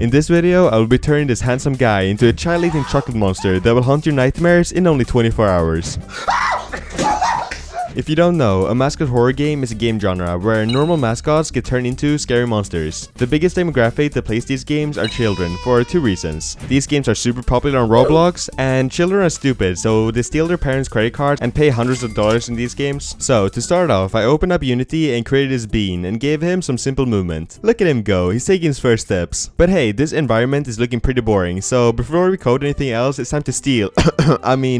In this video, I will be turning this handsome guy into a child-eating chocolate monster that will haunt your nightmares in only 24 hours. If you don't know, a mascot horror game is a game genre where normal mascots get turned into scary monsters. The biggest demographic that plays these games are children, for two reasons. These games are super popular on Roblox, and children are stupid, so they steal their parents' credit cards and pay hundreds of dollars in these games. So, to start off, I opened up Unity and created this bean and gave him some simple movement. Look at him go, he's taking his first steps. But hey, this environment is looking pretty boring, so before we code anything else, it's time to steal,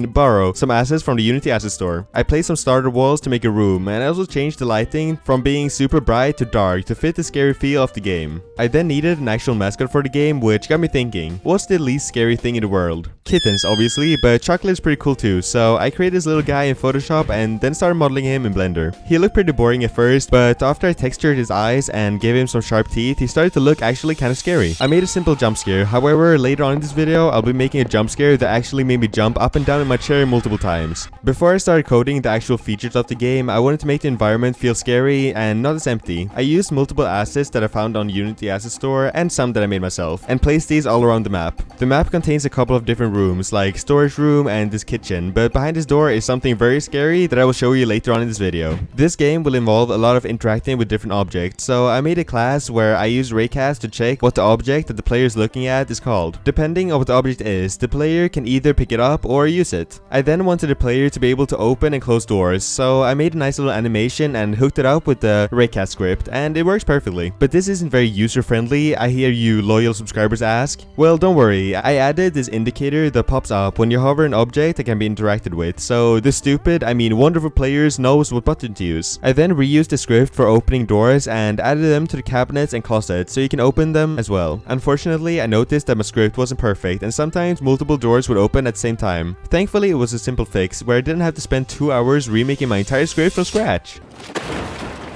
borrow some assets from the Unity asset store. I placed some starter walls to make a room, and I also changed the lighting from being super bright to dark to fit the scary feel of the game. I then needed an actual mascot for the game, which got me thinking, what's the least scary thing in the world? Kittens, obviously, but chocolate is pretty cool too, so I created this little guy in Photoshop and then started modeling him in Blender. He looked pretty boring at first, but after I textured his eyes and gave him some sharp teeth, he started to look actually kind of scary. I made a simple jump scare, however, later on in this video, I'll be making a jump scare that actually made me jump up and down in my chair multiple times. Before I started coding the actual features of the game, I wanted to make the environment feel scary and not as empty. I used multiple assets that I found on Unity Asset Store and some that I made myself, and placed these all around the map. The map contains a couple of different rooms, like storage room and this kitchen, but behind this door is something very scary that I will show you later on in this video. This game will involve a lot of interacting with different objects, so I made a class where I use raycast to check what the object that the player is looking at is called. Depending on what the object is, the player can either pick it up or use it. I then wanted the player to be able to open and close doors, so I made a nice little animation and hooked it up with the raycast script, and it works perfectly. But this isn't very user-friendly, I hear you loyal subscribers ask. Well, don't worry, I added this indicator that pops up when you hover an object that can be interacted with, so the stupid, wonderful players knows what button to use. I then reused the script for opening doors and added them to the cabinets and closets so you can open them as well. Unfortunately, I noticed that my script wasn't perfect and sometimes multiple doors would open at the same time. Thankfully, it was a simple fix where I didn't have to spend 2 hours remaking my entire script from scratch.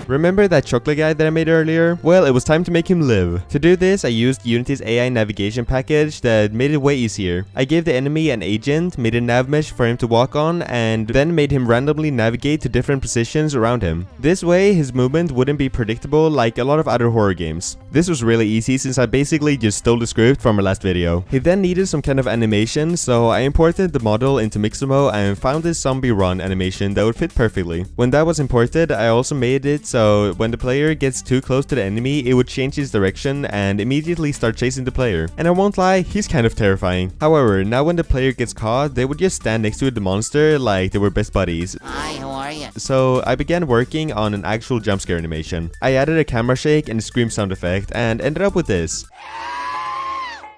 Remember that chocolate guy that I made earlier? Well, it was time to make him live. To do this, I used Unity's AI navigation package that made it way easier. I gave the enemy an agent, made a nav mesh for him to walk on, and then made him randomly navigate to different positions around him. This way, his movement wouldn't be predictable like a lot of other horror games. This was really easy since I basically just stole the script from my last video. He then needed some kind of animation, so I imported the model into Mixamo and found this zombie run animation that would fit perfectly. When that was imported, I also made it so when the player gets too close to the enemy, it would change his direction and immediately start chasing the player. And I won't lie, he's kind of terrifying. However, now when the player gets caught, they would just stand next to the monster like they were best buddies. Hi, how are you? So I began working on an actual jump scare animation. I added a camera shake and a scream sound effect and ended up with this.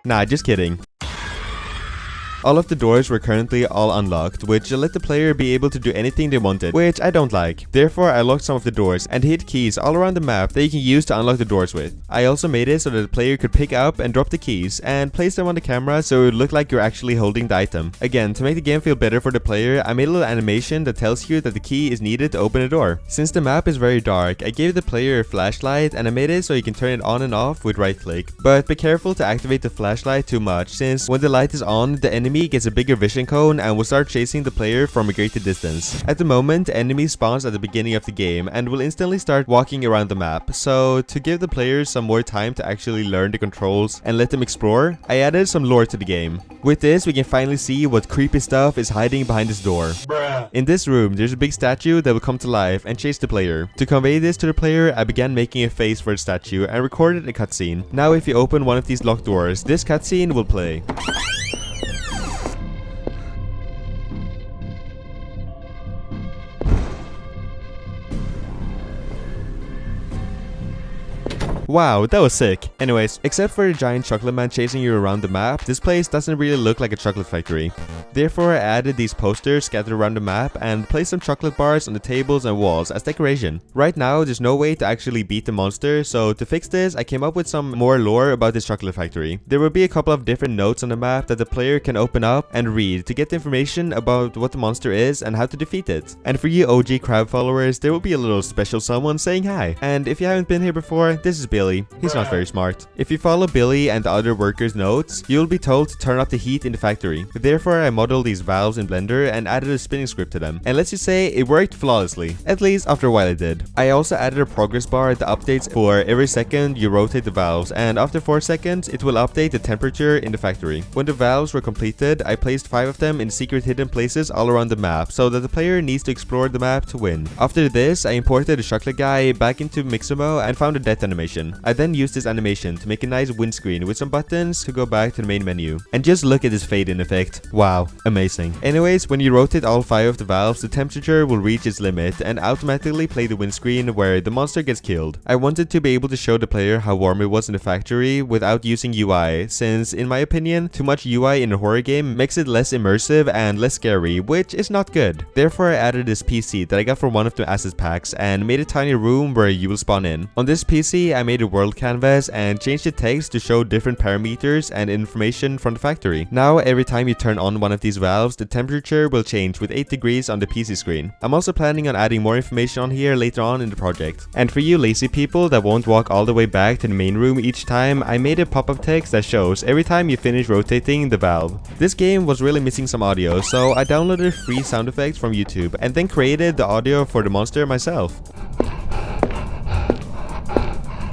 Nah, just kidding. All of the doors were currently all unlocked, which let the player be able to do anything they wanted, which I don't like. Therefore, I locked some of the doors and hid keys all around the map that you can use to unlock the doors with. I also made it so that the player could pick up and drop the keys and place them on the camera so it would look like you're actually holding the item. Again, to make the game feel better for the player, I made a little animation that tells you that the key is needed to open a door. Since the map is very dark, I gave the player a flashlight and I made it so you can turn it on and off with right click. But be careful to activate the flashlight too much, since when the light is on, the enemy gets a bigger vision cone and will start chasing the player from a greater distance. At the moment, the enemy spawns at the beginning of the game and will instantly start walking around the map, so to give the players some more time to actually learn the controls and let them explore, I added some lore to the game. With this, we can finally see what creepy stuff is hiding behind this door. Bruh. In this room, there's a big statue that will come to life and chase the player. To convey this to the player, I began making a face for the statue and recorded a cutscene. Now if you open one of these locked doors, this cutscene will play. Wow, that was sick. Anyways, except for a giant chocolate man chasing you around the map, this place doesn't really look like a chocolate factory. Therefore, I added these posters scattered around the map and placed some chocolate bars on the tables and walls as decoration. Right now, there's no way to actually beat the monster, so to fix this, I came up with some more lore about this chocolate factory. There will be a couple of different notes on the map that the player can open up and read to get the information about what the monster is and how to defeat it. And for you OG crab followers, there will be a little special someone saying hi. And if you haven't been here before, this is Bill. Billy. He's not very smart. If you follow Billy and the other workers' notes, you'll be told to turn up the heat in the factory. Therefore, I modeled these valves in Blender and added a spinning script to them. And let's just say it worked flawlessly. At least after a while it did. I also added a progress bar that updates for every second you rotate the valves, and after 4 seconds, it will update the temperature in the factory. When the valves were completed, I placed 5 of them in secret hidden places all around the map, so that the player needs to explore the map to win. After this, I imported the chocolate guy back into Mixamo and found a death animation. I then used this animation to make a nice windscreen with some buttons to go back to the main menu. And just look at this fade-in effect. Wow, amazing. Anyways, when you rotate all 5 of the valves, the temperature will reach its limit and automatically play the windscreen where the monster gets killed. I wanted to be able to show the player how warm it was in the factory without using UI, since in my opinion, too much UI in a horror game makes it less immersive and less scary, which is not good. Therefore, I added this PC that I got from one of the asset packs and made a tiny room where you will spawn in. On this PC, I made a world canvas and changed the text to show different parameters and information from the factory. Now, every time you turn on one of these valves, the temperature will change with 8 degrees on the PC screen. I'm also planning on adding more information on here later on in the project. And for you lazy people that won't walk all the way back to the main room each time, I made a pop-up text that shows every time you finish rotating the valve. This game was really missing some audio, so I downloaded free sound effects from YouTube and then created the audio for the monster myself.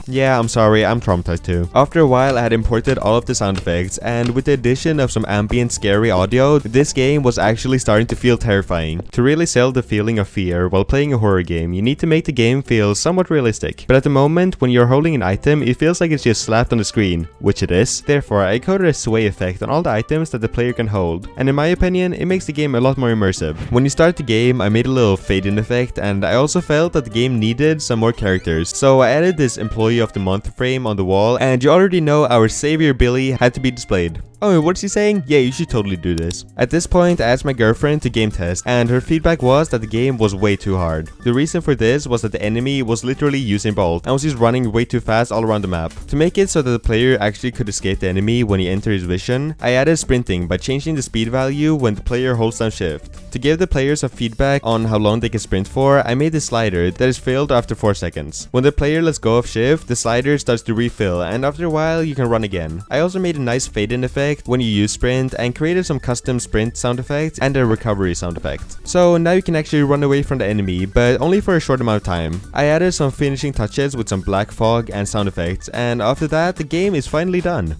Yeah, I'm sorry, I'm traumatized too. After a while, I had imported all of the sound effects, and with the addition of some ambient scary audio, this game was actually starting to feel terrifying. To really sell the feeling of fear while playing a horror game, you need to make the game feel somewhat realistic. But at the moment, when you're holding an item, it feels like it's just slapped on the screen, which it is. Therefore, I coded a sway effect on all the items that the player can hold, and in my opinion, it makes the game a lot more immersive. When you start the game, I made a little fade-in effect, and I also felt that the game needed some more characters, so I added this employee of the month frame on the wall, and you already know our savior Billy had to be displayed. Oh, what's he saying? Yeah, you should totally do this. At this point, I asked my girlfriend to game test, and her feedback was that the game was way too hard. The reason for this was that the enemy was literally Usain Bolt and was just running way too fast all around the map. To make it so that the player actually could escape the enemy when he entered his vision, I added sprinting by changing the speed value when the player holds down shift. To give the players some feedback on how long they can sprint for, I made a slider that is filled after 4 seconds. When the player lets go of shift, the slider starts to refill, and after a while you can run again. I also made a nice fade-in effect when you use sprint and created some custom sprint sound effects and a recovery sound effect. So now you can actually run away from the enemy, but only for a short amount of time. I added some finishing touches with some black fog and sound effects, and after that the game is finally done.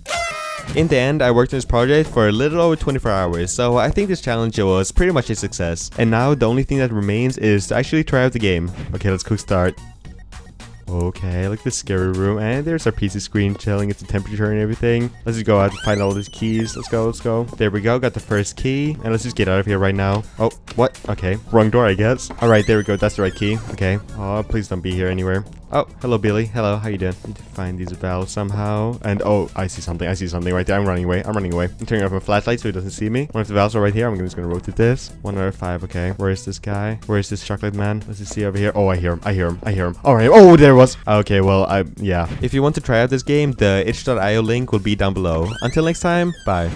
In the end, I worked on this project for a little over 24 hours, so I think this challenge was pretty much a success. And now the only thing that remains is to actually try out the game. Okay, let's quick start. Okay, look at this scary room, and there's our PC screen telling it's the temperature and everything. Let's just go out and find all these keys. Let's go. There we go, got the first key, and let's just get out of here right now. Oh, what? Okay, wrong door, I guess. All right, there we go, that's the right key. Okay, oh, please don't be here anywhere. Oh, hello Billy. Hello, how you doing? Need to find these valves somehow. And oh, I see something right there. I'm running away. I'm turning off my flashlight so he doesn't see me. One of the valves are right here. I'm just gonna rotate this. 1 out of 5. Okay. Where is this guy? Where is this chocolate man? Let's just see over here. Oh, I hear him. All right. Oh, there it was. Okay, well, yeah. If you want to try out this game, the itch.io link will be down below. Until next time, bye.